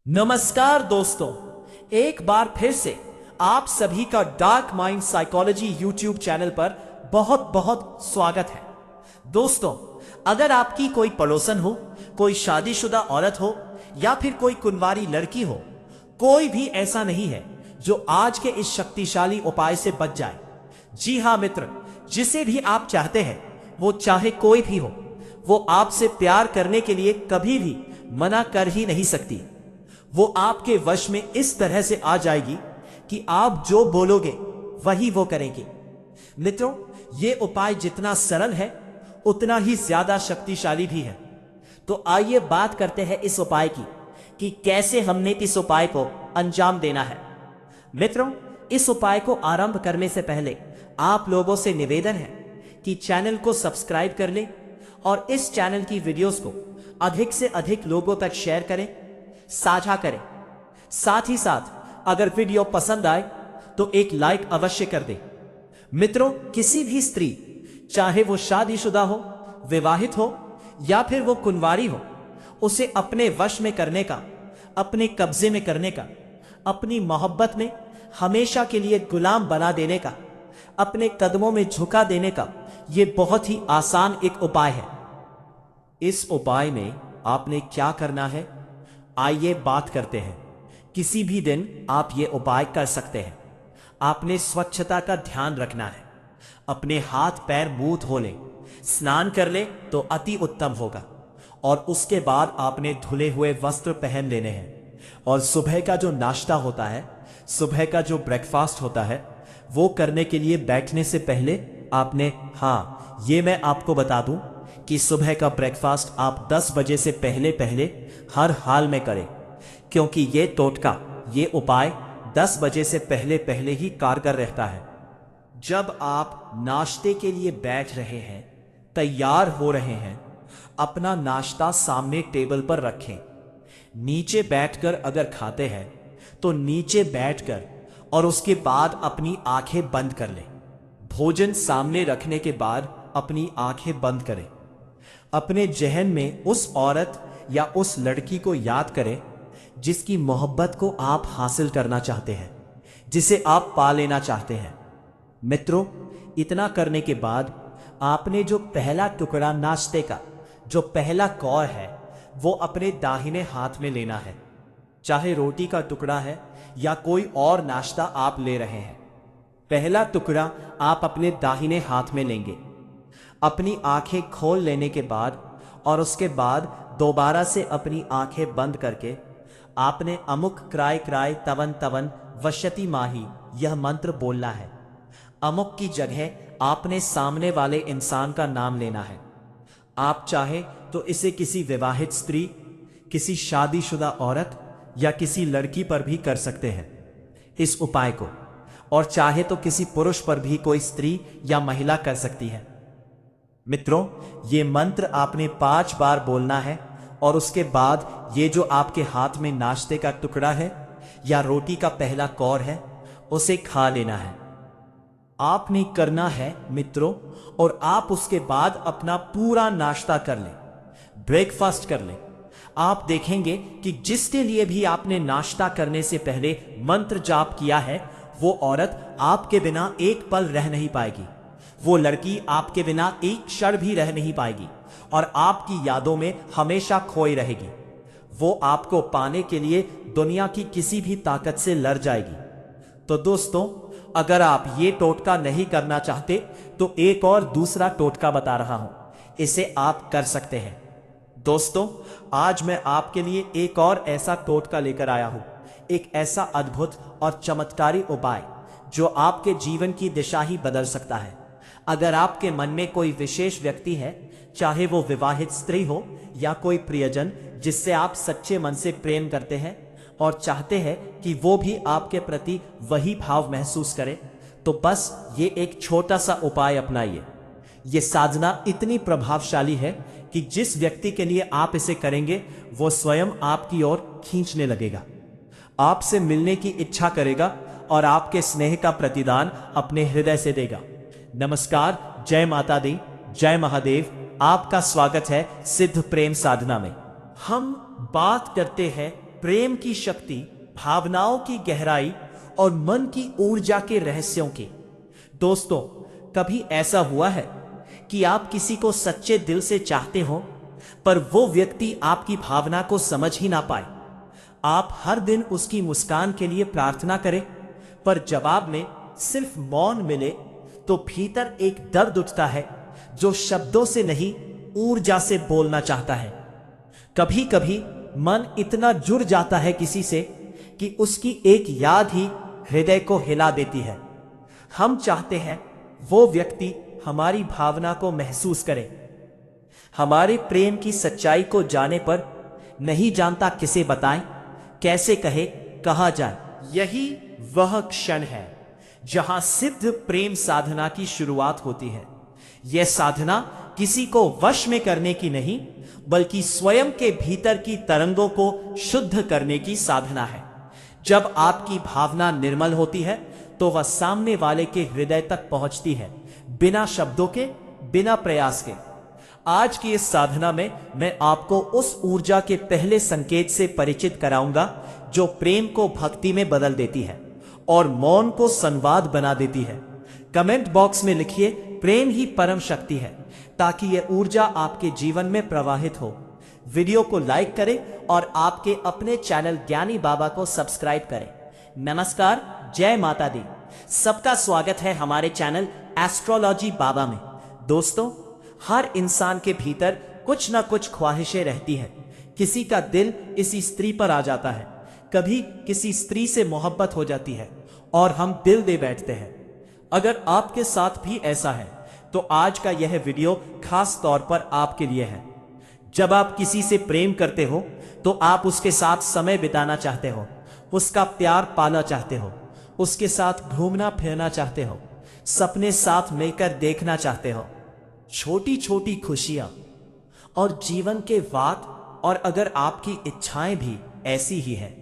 नमस्कार दोस्तों, एक बार फिर से आप सभी का dark mind psychology YouTube channel पर बहुत बहुत स्वागत है। दोस्तों, अगर आपकी कोई पड़ोसन हो, कोई शादीशुदा औरत हो या फिर कोई कुंवारी लड़की हो, कोई भी ऐसा नहीं है जो आज के इस शक्तिशाली उपाय से बच जाए। जी हाँ मित्र, जिसे भी आप चाहते हैं, वो चाहे कोई भी हो, वो आपसे प्यार करने के लिए कभी भी मना कर ही नहीं सकती। वो आपके वश में इस तरह से आ जाएगी कि आप जो बोलोगे वही वो करेंगे। मित्रों, ये उपाय जितना सरल है उतना ही ज्यादा शक्तिशाली भी है। तो आइए बात करते हैं इस उपाय की कि कैसे हमने इस उपाय को अंजाम देना है। मित्रों, इस उपाय को आरंभ करने से पहले आप लोगों से निवेदन है कि चैनल को सब्सक्राइब कर लें और इस चैनल की वीडियोस को अधिक से अधिक लोगों तक शेयर करें, साझा करें। साथ ही साथ अगर वीडियो पसंद आए तो एक लाइक अवश्य कर दें। मित्रों, किसी भी स्त्री, चाहे वो शादीशुदा हो, विवाहित हो या फिर वो कुंवारी हो, उसे अपने वश में करने का, अपने कब्जे में करने का, अपनी मोहब्बत में हमेशा के लिए गुलाम बना देने का, अपने कदमों में झुका देने का ये बहुत ही आसान एक उपाय है। इस उपाय में आपने क्या करना है, आइए बात करते हैं। किसी भी दिन आप ये उपाय कर सकते हैं। आपने स्वच्छता का ध्यान रखना है। अपने हाथ पैर मुंह धो लें, स्नान कर ले तो अति उत्तम होगा। और उसके बाद आपने धुले हुए वस्त्र पहन लेने हैं। और सुबह का जो नाश्ता होता है, सुबह का जो ब्रेकफास्ट होता है, वो करने के लिए बैठने से पहले आपने, हाँ ये मैं आपको बता दूं कि सुबह का ब्रेकफास्ट आप 10 बजे से पहले पहले हर हाल में करें, क्योंकि ये टोटका, ये उपाय 10 बजे से पहले पहले ही कारगर रहता है। जब आप नाश्ते के लिए बैठ रहे हैं, तैयार हो रहे हैं, अपना नाश्ता सामने टेबल पर रखें। नीचे बैठकर अगर खाते हैं तो नीचे बैठकर और उसके बाद अपनी आंखें बंद कर लें। भोजन सामने रखने के बाद अपनी आंखें बंद करें। अपने जहन में उस औरत या उस लड़की को याद करें जिसकी मोहब्बत को आप हासिल करना चाहते हैं, जिसे आप पा लेना चाहते हैं। मित्रों, इतना करने के बाद आपने जो पहला टुकड़ा नाश्ते का, जो पहला कौर है, वो अपने दाहिने हाथ में लेना है। चाहे रोटी का टुकड़ा है या कोई और नाश्ता आप ले रहे हैं, पहला टुकड़ा आप अपने दाहिने हाथ में लेंगे। अपनी आंखें खोल लेने के बाद और उसके बाद दोबारा से अपनी आंखें बंद करके आपने अमुक क्राय क्राय तवन तवन वशति माही यह मंत्र बोलना है। अमुक की जगह आपने सामने वाले इंसान का नाम लेना है। आप चाहे तो इसे किसी विवाहित स्त्री, किसी शादीशुदा औरत या किसी लड़की पर भी कर सकते हैं इस उपाय को, और चाहे तो किसी पुरुष पर भी कोई स्त्री या महिला कर सकती है। मित्रों, ये मंत्र आपने 5 बार बोलना है और उसके बाद ये जो आपके हाथ में नाश्ते का टुकड़ा है या रोटी का पहला कौर है, उसे खा लेना है। आपने करना है मित्रों, और आप उसके बाद अपना पूरा नाश्ता कर लें, ब्रेकफास्ट कर लें। आप देखेंगे कि जिसके लिए भी आपने नाश्ता करने से पहले मंत्र जाप किया है, वो औरत आपके बिना एक पल रह नहीं पाएगी। वो लड़की आपके बिना एक क्षण भी रह नहीं पाएगी और आपकी यादों में हमेशा खोई रहेगी। वो आपको पाने के लिए दुनिया की किसी भी ताकत से लड़ जाएगी। तो दोस्तों, अगर आप ये टोटका नहीं करना चाहते तो एक और दूसरा टोटका बता रहा हूं, इसे आप कर सकते हैं। दोस्तों, आज मैं आपके लिए एक और ऐसा टोटका लेकर आया हूं, एक ऐसा अद्भुत और चमत्कारी उपाय जो आपके जीवन की दिशा ही बदल सकता है। अगर आपके मन में कोई विशेष व्यक्ति है, चाहे वो विवाहित स्त्री हो या कोई प्रियजन जिससे आप सच्चे मन से प्रेम करते हैं और चाहते हैं कि वो भी आपके प्रति वही भाव महसूस करे, तो बस ये एक छोटा सा उपाय अपनाइए। ये साधना इतनी प्रभावशाली है कि जिस व्यक्ति के लिए आप इसे करेंगे, वो स्वयं आपकी ओर खींचने लगेगा, आपसे मिलने की इच्छा करेगा और आपके स्नेह का प्रतिदान अपने हृदय से देगा। नमस्कार, जय माता दी, जय महादेव। आपका स्वागत है सिद्ध प्रेम साधना में। हम बात करते हैं प्रेम की शक्ति, भावनाओं की गहराई और मन की ऊर्जा के रहस्यों की। दोस्तों, कभी ऐसा हुआ है कि आप किसी को सच्चे दिल से चाहते हो, पर वो व्यक्ति आपकी भावना को समझ ही ना पाए। आप हर दिन उसकी मुस्कान के लिए प्रार्थना करें, पर जवाब में सिर्फ मौन मिले, तो भीतर एक दर्द उठता है जो शब्दों से नहीं, ऊर्जा से बोलना चाहता है। कभी कभी मन इतना जुड़ जाता है किसी से कि उसकी एक याद ही हृदय को हिला देती है। हम चाहते हैं वो व्यक्ति हमारी भावना को महसूस करे, हमारे प्रेम की सच्चाई को जाने पर नहीं जानता किसे बताएं, कैसे कहे, कहा जाए। यही वह क्षण है जहां सिद्ध प्रेम साधना की शुरुआत होती है। यह साधना किसी को वश में करने की नहीं, बल्कि स्वयं के भीतर की तरंगों को शुद्ध करने की साधना है। जब आपकी भावना निर्मल होती है तो वह सामने वाले के हृदय तक पहुंचती है, बिना शब्दों के, बिना प्रयास के। आज की इस साधना में मैं आपको उस ऊर्जा के पहले संकेत से परिचित कराऊंगा जो प्रेम को भक्ति में बदल देती है और मौन को संवाद बना देती है। कमेंट बॉक्स में लिखिए, प्रेम ही परम शक्ति है, ताकि यह ऊर्जा आपके जीवन में प्रवाहित हो। वीडियो को लाइक करें और आपके अपने चैनल ज्ञानी बाबा को सब्सक्राइब करें। नमस्कार, जय माता दी। सबका स्वागत है हमारे चैनल एस्ट्रोलॉजी बाबा में। दोस्तों, हर इंसान के भीतर कुछ ना कुछ ख्वाहिशें रहती हैं। किसी का दिल इसी स्त्री पर आ जाता है, कभी किसी स्त्री से मोहब्बत हो जाती है और हम दिल दे बैठते हैं। अगर आपके साथ भी ऐसा है तो आज का यह वीडियो खास तौर पर आपके लिए है। जब आप किसी से प्रेम करते हो तो आप उसके साथ समय बिताना चाहते हो, उसका प्यार पाना चाहते हो, उसके साथ घूमना फिरना चाहते हो, सपने साथ मिलकर देखना चाहते हो, छोटी छोटी खुशियां और जीवन के वाद, और अगर आपकी इच्छाएं भी ऐसी ही हैं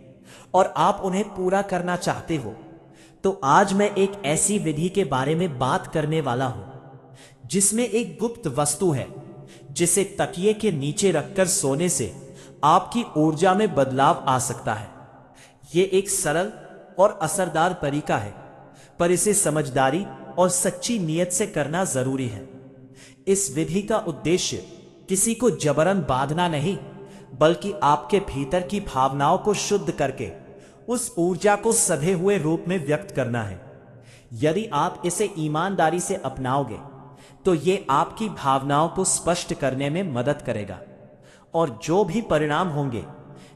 और आप उन्हें पूरा करना चाहते हो, तो आज मैं एक ऐसी विधि के बारे में बात करने वाला हूं जिसमें एक गुप्त वस्तु है जिसे तकिए के नीचे रखकर सोने से आपकी ऊर्जा में बदलाव आ सकता है। यह एक सरल और असरदार तरीका है, पर इसे समझदारी और सच्ची नीयत से करना जरूरी है। इस विधि का उद्देश्य किसी को जबरन बांधना नहीं, बल्कि आपके भीतर की भावनाओं को शुद्ध करके उस ऊर्जा को सधे हुए रूप में व्यक्त करना है। यदि आप इसे ईमानदारी से अपनाओगे तो ये आपकी भावनाओं को स्पष्ट करने में मदद करेगा, और जो भी परिणाम होंगे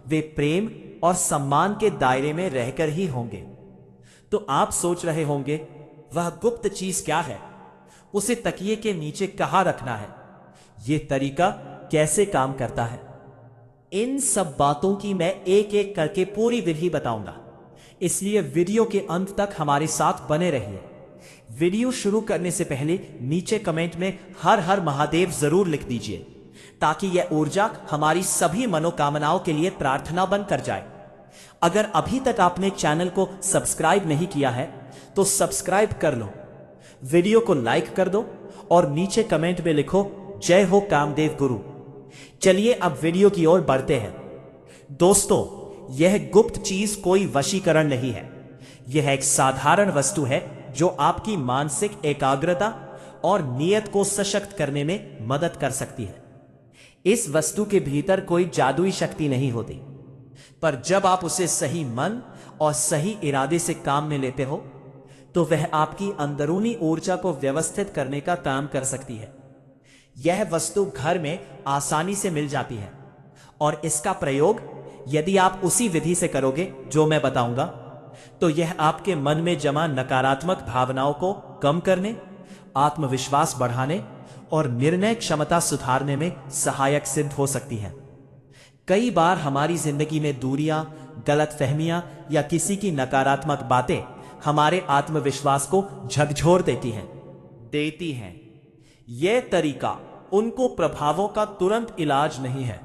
वे प्रेम और सम्मान के दायरे में रहकर ही होंगे। तो आप सोच रहे होंगे, वह गुप्त चीज क्या है, उसे तकिए के नीचे कहां रखना है, यह तरीका कैसे काम करता है। इन सब बातों की मैं एक एक करके पूरी विधि बताऊंगा, इसलिए वीडियो के अंत तक हमारे साथ बने रहिए। वीडियो शुरू करने से पहले नीचे कमेंट में हर हर महादेव जरूर लिख दीजिए, ताकि यह ऊर्जा हमारी सभी मनोकामनाओं के लिए प्रार्थना बनकर जाए। अगर अभी तक आपने चैनल को सब्सक्राइब नहीं किया है तो सब्सक्राइब कर लो, वीडियो को लाइक कर दो और नीचे कमेंट में लिखो, जय हो कामदेव गुरु। चलिए अब वीडियो की ओर बढ़ते हैं। दोस्तों, यह गुप्त चीज कोई वशीकरण नहीं है। यह एक साधारण वस्तु है जो आपकी मानसिक एकाग्रता और नियत को सशक्त करने में मदद कर सकती है। इस वस्तु के भीतर कोई जादुई शक्ति नहीं होती, पर जब आप उसे सही मन और सही इरादे से काम में लेते हो तो वह आपकी अंदरूनी ऊर्जा को व्यवस्थित करने का काम कर सकती है। यह वस्तु घर में आसानी से मिल जाती है, और इसका प्रयोग यदि आप उसी विधि से करोगे जो मैं बताऊंगा, तो यह आपके मन में जमा नकारात्मक भावनाओं को कम करने, आत्मविश्वास बढ़ाने और निर्णय क्षमता सुधारने में सहायक सिद्ध हो सकती है। कई बार हमारी जिंदगी में दूरियां, गलतफहमियां या किसी की नकारात्मक बातें हमारे आत्मविश्वास को झकझोर देती हैं। यह तरीका उनको प्रभावों का तुरंत इलाज नहीं है,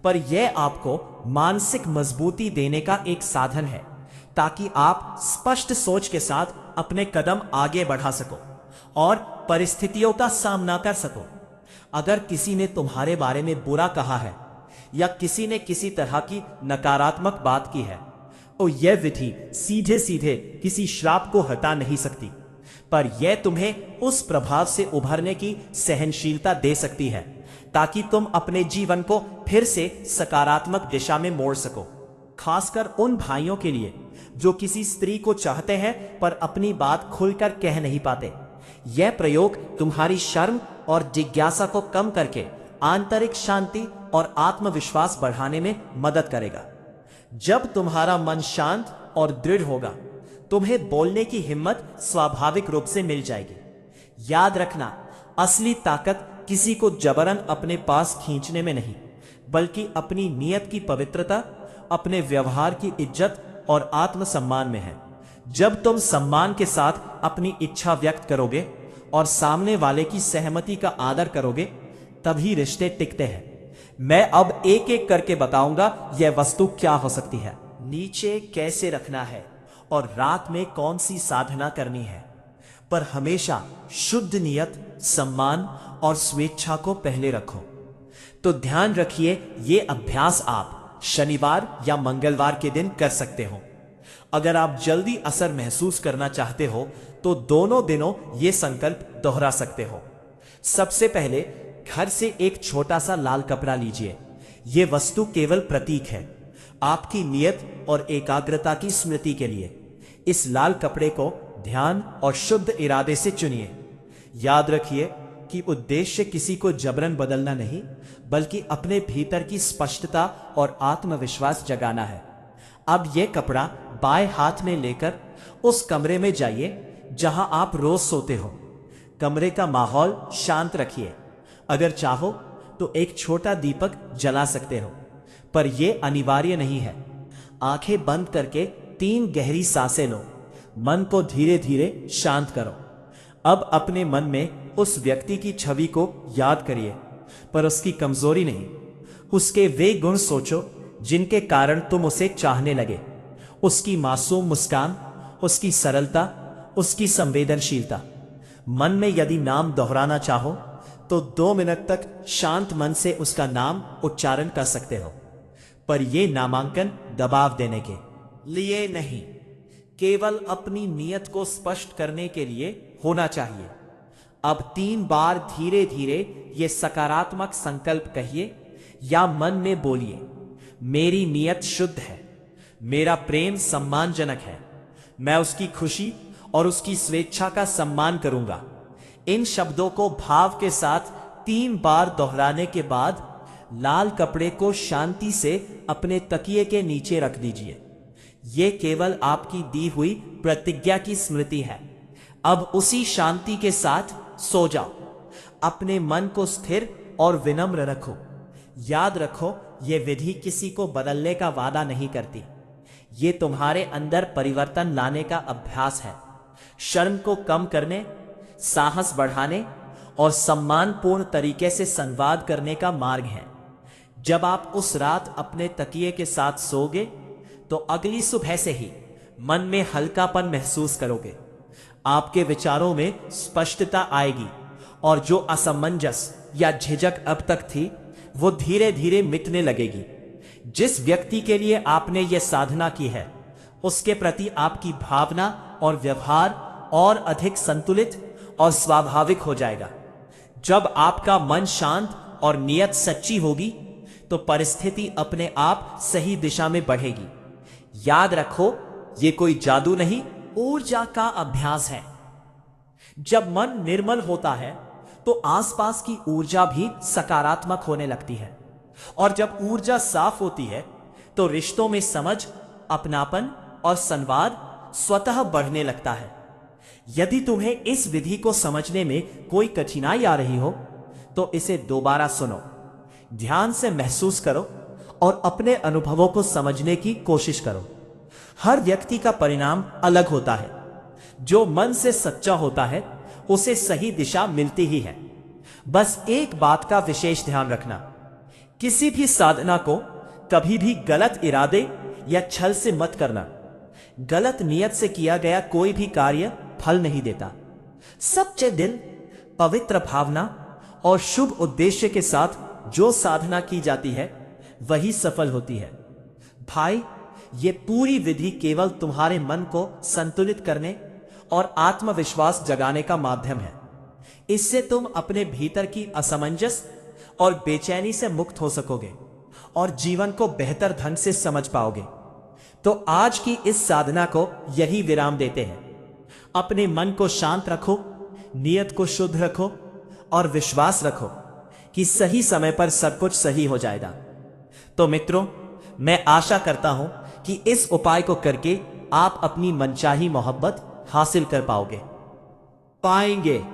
पर यह आपको मानसिक मजबूती देने का एक साधन है, ताकि आप स्पष्ट सोच के साथ अपने कदम आगे बढ़ा सको और परिस्थितियों का सामना कर सको। अगर किसी ने तुम्हारे बारे में बुरा कहा है या किसी ने किसी तरह की नकारात्मक बात की है, और यह विधि सीधे सीधे किसी श्राप को हटा नहीं सकती, पर यह तुम्हें उस प्रभाव से उभरने की सहनशीलता दे सकती है ताकि तुम अपने जीवन को फिर से सकारात्मक दिशा में मोड़ सको। खासकर उन भाइयों के लिए जो किसी स्त्री को चाहते हैं पर अपनी बात खुलकर कह नहीं पाते। यह प्रयोग तुम्हारी शर्म और जिज्ञासा को कम करके आंतरिक शांति और आत्मविश्वास बढ़ाने में मदद करेगा। जब तुम्हारा मन शांत और दृढ़ होगा, तुम्हें बोलने की हिम्मत स्वाभाविक रूप से मिल जाएगी। याद रखना, असली ताकत किसी को जबरन अपने पास खींचने में नहीं, बल्कि अपनी नियत की पवित्रता, अपने व्यवहार की इज्जत और आत्मसम्मान में है। जब तुम सम्मान के साथ अपनी इच्छा व्यक्त करोगे और सामने वाले की सहमति का आदर करोगे, तभी रिश्ते टिकते हैं। मैं अब एक एक करके बताऊंगा यह वस्तु क्या हो सकती है, नीचे कैसे रखना है और रात में कौन सी साधना करनी है। पर हमेशा शुद्ध नियत, सम्मान और स्वेच्छा को पहले रखो। तो ध्यान रखिए, ये अभ्यास आप शनिवार या मंगलवार के दिन कर सकते हो। अगर आप जल्दी असर महसूस करना चाहते हो तो दोनों दिनों ये संकल्प दोहरा सकते हो। सबसे पहले घर से एक छोटा सा लाल कपड़ा लीजिए। ये वस्तु केवल प्रतीक है, आपकी नियत और एकाग्रता की स्मृति के लिए। इस लाल कपड़े को ध्यान और शुद्ध इरादे से चुनिए। याद रखिए कि उद्देश्य किसी को जबरन बदलना नहीं, बल्कि अपने भीतर की स्पष्टता और आत्मविश्वास जगाना है। अब यह कपड़ा बाएं हाथ में लेकर उस कमरे में जाइए जहां आप रोज सोते हो। कमरे का माहौल शांत रखिए। अगर चाहो तो एक छोटा दीपक जला सकते हो, पर यह अनिवार्य नहीं है। आंखें बंद करके 3 गहरी सांसें लो। मन को धीरे धीरे शांत करो। अब अपने मन में उस व्यक्ति की छवि को याद करिए, पर उसकी कमजोरी नहीं। उसके वे गुण सोचो जिनके कारण तुम उसे चाहने लगे। उसकी मासूम मुस्कान, उसकी सरलता, उसकी संवेदनशीलता। मन में यदि नाम दोहराना चाहो तो 2 मिनट तक शांत मन से उसका नाम उच्चारण कर सकते हो, पर यह नामांकन दबाव देने के लिए नहीं, केवल अपनी नियत को स्पष्ट करने के लिए होना चाहिए। अब 3 बार धीरे धीरे ये सकारात्मक संकल्प कहिए या मन में बोलिए। मेरी नियत शुद्ध है, मेरा प्रेम सम्मानजनक है, मैं उसकी खुशी और उसकी स्वेच्छा का सम्मान करूंगा। इन शब्दों को भाव के साथ 3 बार दोहराने के बाद लाल कपड़े को शांति से अपने तकिए के नीचे रख दीजिए। यह केवल आपकी दी हुई प्रतिज्ञा की स्मृति है। अब उसी शांति के साथ सो जाओ। अपने मन को स्थिर और विनम्र रखो। याद रखो, यह विधि किसी को बदलने का वादा नहीं करती। ये तुम्हारे अंदर परिवर्तन लाने का अभ्यास है। शर्म को कम करने, साहस बढ़ाने और सम्मानपूर्ण तरीके से संवाद करने का मार्ग है। जब आप उस रात अपने तकिए के साथ सोओगे तो अगली सुबह से ही मन में हल्कापन महसूस करोगे। आपके विचारों में स्पष्टता आएगी और जो असमंजस या झिझक अब तक थी वो धीरे धीरे मिटने लगेगी। जिस व्यक्ति के लिए आपने ये साधना की है उसके प्रति आपकी भावना और व्यवहार और अधिक संतुलित और स्वाभाविक हो जाएगा। जब आपका मन शांत और नियत सच्ची होगी तो परिस्थिति अपने आप सही दिशा में बढ़ेगी। याद रखो, ये कोई जादू नहीं, ऊर्जा का अभ्यास है। जब मन निर्मल होता है तो आसपास की ऊर्जा भी सकारात्मक होने लगती है, और जब ऊर्जा साफ होती है तो रिश्तों में समझ, अपनापन और संवाद स्वतः बढ़ने लगता है। यदि तुम्हें इस विधि को समझने में कोई कठिनाई आ रही हो तो इसे दोबारा सुनो, ध्यान से महसूस करो और अपने अनुभवों को समझने की कोशिश करो। हर व्यक्ति का परिणाम अलग होता है। जो मन से सच्चा होता है उसे सही दिशा मिलती ही है। बस एक बात का विशेष ध्यान रखना, किसी भी साधना को कभी भी गलत इरादे या छल से मत करना। गलत नियत से किया गया कोई भी कार्य फल नहीं देता। सच्चे दिल, पवित्र भावना और शुभ उद्देश्य के साथ जो साधना की जाती है वही सफल होती है। भाई, ये पूरी विधि केवल तुम्हारे मन को संतुलित करने और आत्मविश्वास जगाने का माध्यम है। इससे तुम अपने भीतर की असमंजस और बेचैनी से मुक्त हो सकोगे और जीवन को बेहतर ढंग से समझ पाओगे। तो आज की इस साधना को यही विराम देते हैं। अपने मन को शांत रखो, नियत को शुद्ध रखो और विश्वास रखो कि सही समय पर सब कुछ सही हो जाएगा। तो मित्रों, मैं आशा करता हूं कि इस उपाय को करके आप अपनी मनचाही मोहब्बत हासिल कर पाएंगे।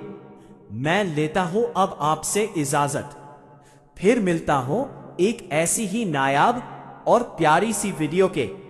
मैं लेता हूं अब आपसे इजाजत। फिर मिलता हूं एक ऐसी ही नायाब और प्यारी सी वीडियो के